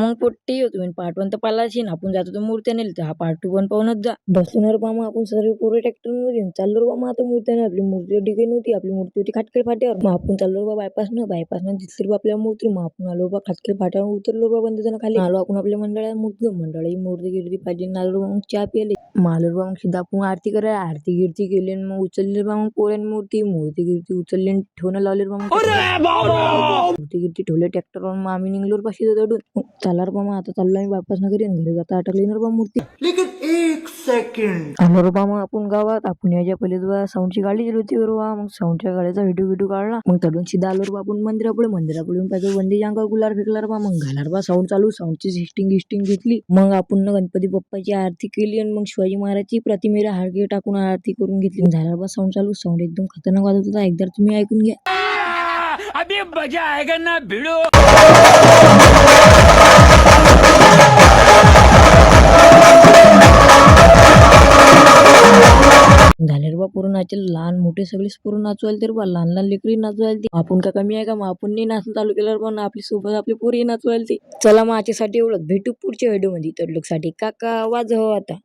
मग पोट्टी तुम्ही पार्ट 1 तर पाहिलाशी ना, आपण जातो तर मूर्त्या नेल तर हा पार्ट 2 पण पाहूनच जा. बसणार मग आपण सर्व पोरं ट्रॅक्टर मध्ये चाललो बाबा. आता मूर्त्या आपली मूर्ती डिगे नव्हती, आपली मूर्ती होती खाटखेड फाट्यावर. मग आपण चाललो बाबा बायपासनं दिसली आपल्या मूर्ती. मग आपण आलो बाबा खाटखेड फाट्यावर उतरलो बाबा बंद खाली आलो आपण आपल्या मंडळात मूर्ती गिर्दी पाहिजे आलो मग चहा पिले. मालर मग सीधा आपण आरती करायला आरती गिरती केली मग उचलली मग पोऱ्यान मूर्ती गिरती उचलली ठेवणं लावले मग मूर्ती गिरती ठेवले ट्रॅक्टरवर. मग आम्ही निघलो पाशी दडून चालणार मग आता चाललो आम्ही बायपासनं घरी जाता अटकली ना मूर्ती. लेकिन 1 सेकंड आलो रे मग आपण गावात. आपण याच्या पहिले साऊंडची गाडी गेली होती बरोबर. मग साऊंडच्या गाडीचा व्हिडिओ काढला. मग तडून सीधा आलो रे आपण मंदिरापुढे पाहिजे वंदी अंगावर गुलाल फेकला रे मग घालार साऊंड चालू. साऊंडची सिस्टिंग घेतली. मग आपण गणपती बाप्पाची आरती केली आणि मग शिवाजी महाराजची प्रतिमेला हारगे टाकून आरती करून घेतली. झाल्यावर साऊंड चालू. साऊंड एकदम खतरनाक वाजत होता. एकदा तुम्ही ऐकून घ्या. अभी मजा आएगा ना भिड़ो. झाले बा पूर्ण नाचेल. लहान मोठे सगळेच पूर्ण नाचवायला तर बा लहान लेकरी नाचवायला. आपण का कमी आहे का? मग आपण नाही नाचून चालू केलं पण आपली सोबत आपली पोरी नाचवायला. चला मग आजच्यासाठी एवढं. भेटू पुढच्या व्हिडिओ मध्ये. तर लोकसाठी काका वाजव आता.